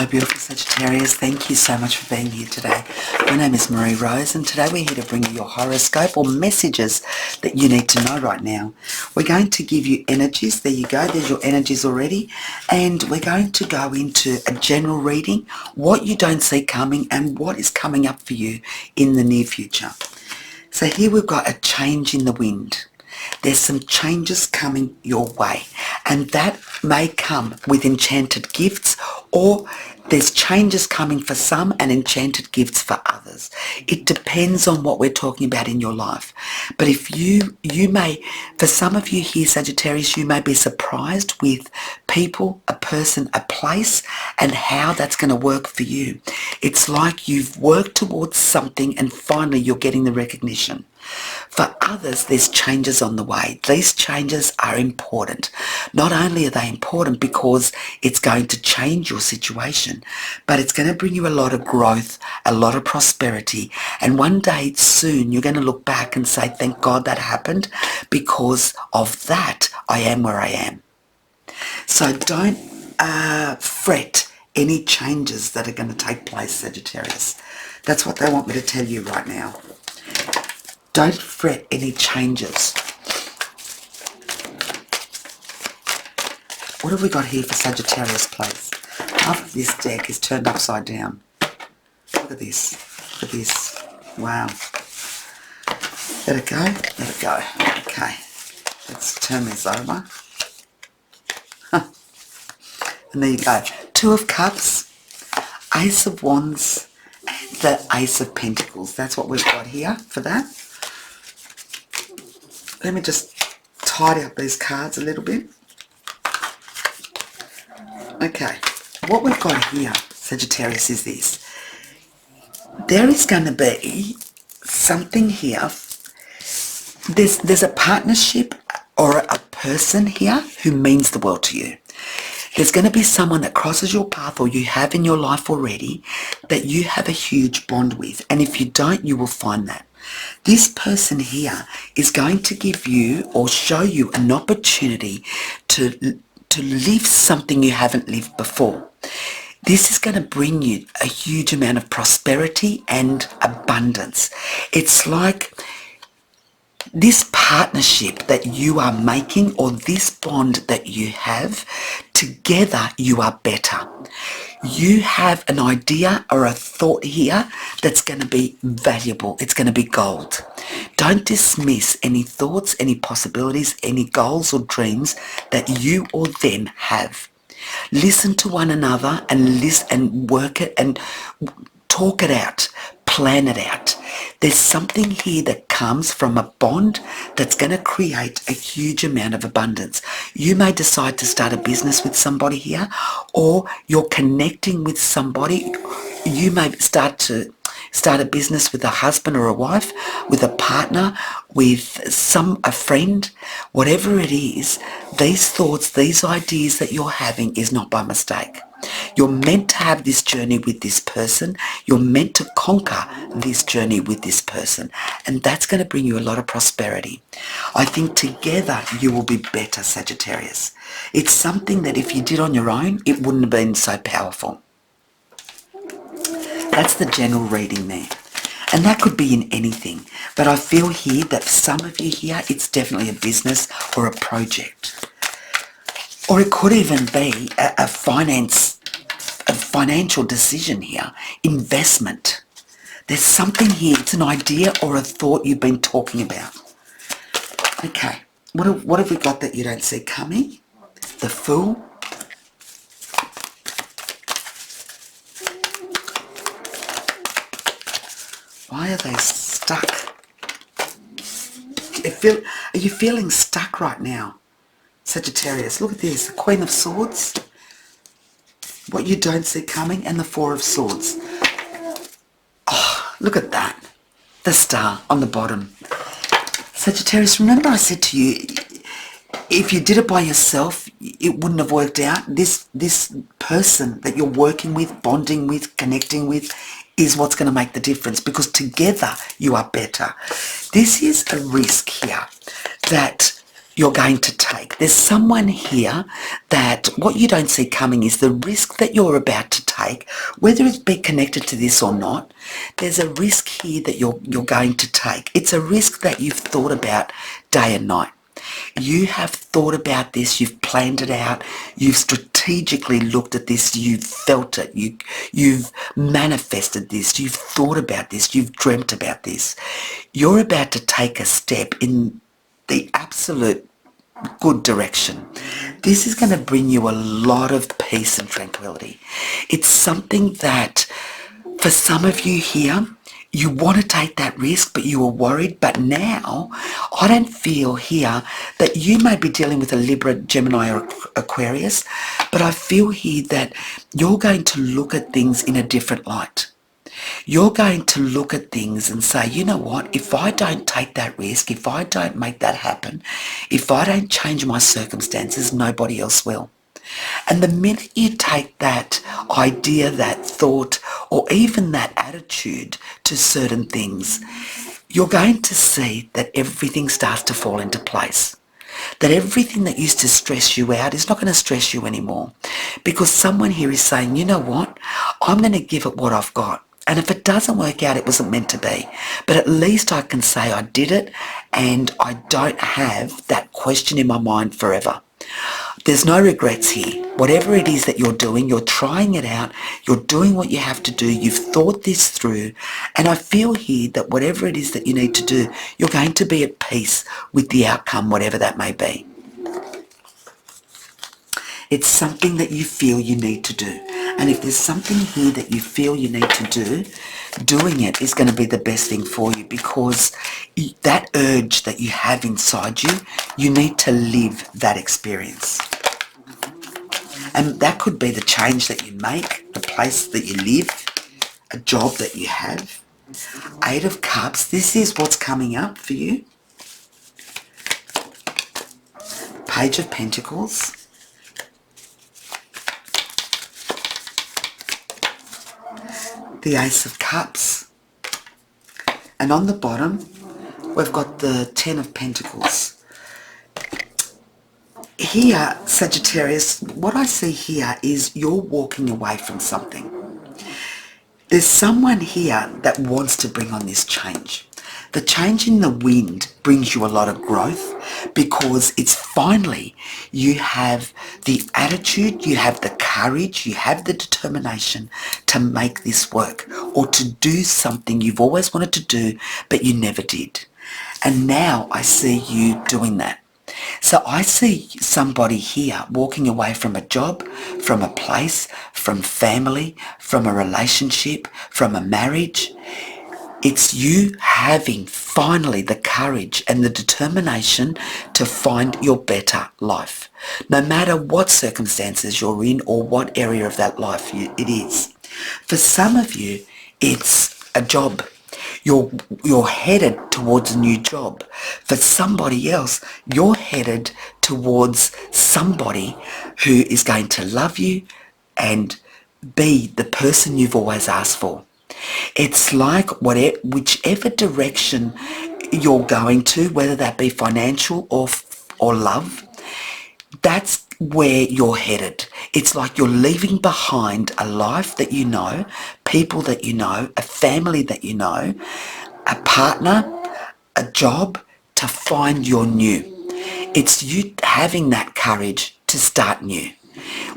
Hello beautiful Sagittarius, thank you so much for being here today. My name is Marie Rose and today we're here to bring you your horoscope or messages that you need to know right now. We're going to give you energies, there you go, there's your energies already, and we're going to go into a general reading, what you don't see coming and what is coming up for you in the near future. So here we've got a change in the wind. There's some changes coming your way, and that may come with enchanted gifts, or there's changes coming for some and enchanted gifts for others. It depends on what we're talking about in your life. But if you may, for some of you here, Sagittarius, you may be surprised with people, a person, a place, and how that's going to work for you. It's like you've worked towards something and finally you're getting the recognition. For others, there's changes on the way. These changes are important. Not only are they important because it's going to change your situation, but it's going to bring you a lot of growth, a lot of prosperity, and one day soon you're going to look back and say, thank God that happened. Because of that, I am where I am. So don't fret any changes that are going to take place, Sagittarius. That's what they want me to tell you right now. Don't fret any changes. What have we got here for Sagittarius, please? Half of this deck is turned upside down. Look at this. Look at this. Wow. Let it go. Let it go. Okay. Let's turn this over. And there you go. Two of Cups, Ace of Wands, and the Ace of Pentacles. That's what we've got here for that. Let me just tidy up these cards a little bit. Okay, what we've got here, Sagittarius, is this. There is going to be something here. There's a partnership or a person here who means the world to you. There's going to be someone that crosses your path or you have in your life already that you have a huge bond with. And if you don't, you will find that. This person here is going to give you or show you an opportunity to live something you haven't lived before. This is going to bring you a huge amount of prosperity and abundance. It's like this partnership that you are making or this bond that you have, together you are better. You have an idea or a thought here that's going to be valuable. It's going to be gold. Don't dismiss any thoughts, any possibilities, any goals or dreams that you or them have. Listen to one another and listen and work it and talk it out. Plan it out. There's something here that comes from a bond that's going to create a huge amount of abundance. You may decide to start a business with somebody here, or you're connecting with somebody. You may start a business with a husband or a wife, with a partner, with a friend, whatever it is. These thoughts, these ideas that you're having is not by mistake. You're meant to have this journey with this person. You're meant to conquer this journey with this person. And that's going to bring you a lot of prosperity. I think together you will be better, Sagittarius. It's something that if you did on your own, it wouldn't have been so powerful. That's the general reading there. And that could be in anything. But I feel here that for some of you here, it's definitely a business or a project. Or it could even be a financial decision here, investment. There's something here, it's an idea or a thought you've been talking about. Okay, what have we got that you don't see coming? The Fool. Why are they stuck? Are you feeling stuck right now? Sagittarius, look at this, the Queen of Swords, what you don't see coming, and the Four of Swords. Oh, look at that, the Star on the bottom. Sagittarius, remember I said to you, if you did it by yourself, it wouldn't have worked out. This person that you're working with, bonding with, connecting with, is what's going to make the difference, because together you are better. This is a risk here that you're going to take. There's someone here that what you don't see coming is the risk that you're about to take, whether it be connected to this or not. There's a risk here that you're going to take. It's a risk that you've thought about day and night. You have thought about this, you've planned it out, you've strategically looked at this, you've felt it, you've manifested this, you've thought about this, you've dreamt about this. You're about to take a step in the absolute good direction. This is going to bring you a lot of peace and tranquility. It's something that for some of you here, you want to take that risk, but you were worried. But now, I don't feel here that you may be dealing with a Libra, Gemini or Aquarius, but I feel here that you're going to look at things in a different light. You're going to look at things and say, you know what, if I don't take that risk, if I don't make that happen, if I don't change my circumstances, nobody else will. And the minute you take that idea, that thought, or even that attitude to certain things, you're going to see that everything starts to fall into place. That everything that used to stress you out is not going to stress you anymore. Because someone here is saying, you know what, I'm going to give it what I've got. And if it doesn't work out, it wasn't meant to be. But at least I can say I did it and I don't have that question in my mind forever. There's no regrets here. Whatever it is that you're doing, you're trying it out, you're doing what you have to do, you've thought this through, and I feel here that whatever it is that you need to do, you're going to be at peace with the outcome, whatever that may be. It's something that you feel you need to do. And if there's something here that you feel you need to do, doing it is going to be the best thing for you, because that urge that you have inside you, you need to live that experience. And that could be the change that you make, the place that you live, a job that you have. 8 of Cups, this is what's coming up for you. Page of Pentacles. The Ace of Cups, and on the bottom we've got the 10 of Pentacles. Here, Sagittarius, what I see here is you're walking away from something. There's someone here that wants to bring on this change. The change in the wind brings you a lot of growth, because it's finally, you have the attitude, you have the courage, you have the determination to make this work, or to do something you've always wanted to do but you never did. And now I see you doing that. So I see somebody here walking away from a job, from a place, from family, from a relationship, from a marriage. It's you having finally the courage and the determination to find your better life. No matter what circumstances you're in or what area of that life it is. For some of you, it's a job. You're headed towards a new job. For somebody else, you're headed towards somebody who is going to love you and be the person you've always asked for. It's like whichever direction you're going to, whether that be financial or love, that's where you're headed. It's like you're leaving behind a life that you know, people that you know, a family that you know, a partner, a job, to find your new. It's you having that courage to start new.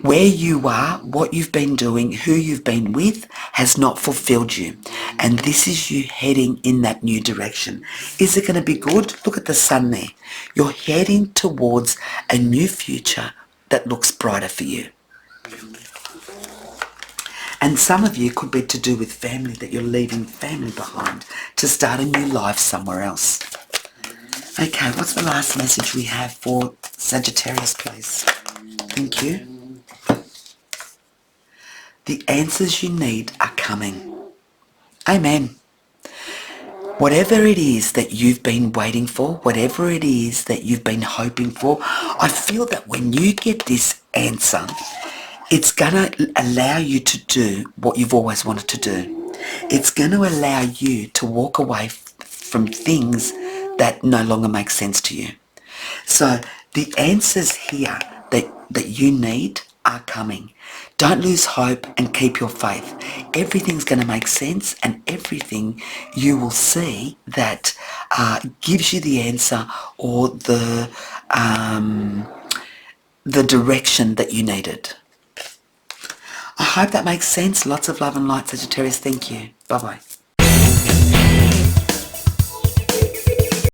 Where you are, what you've been doing, who you've been with has not fulfilled you. And this is you heading in that new direction. Is it going to be good? Look at the sun there. You're heading towards a new future that looks brighter for you. And some of you could be to do with family, that you're leaving family behind to start a new life somewhere else. Okay, what's the last message we have for Sagittarius, please? Thank you. The answers you need are coming. Amen. Whatever it is that you've been waiting for, whatever it is that you've been hoping for, I feel that when you get this answer, it's going to allow you to do what you've always wanted to do. It's going to allow you to walk away from things that no longer make sense to you. So the answers here that you need are coming. Don't lose hope and keep your faith. Everything's going to make sense, and everything you will see that gives you the answer or the direction that you needed. I hope that makes sense. Lots of love and light, Sagittarius. Thank you. Bye-bye.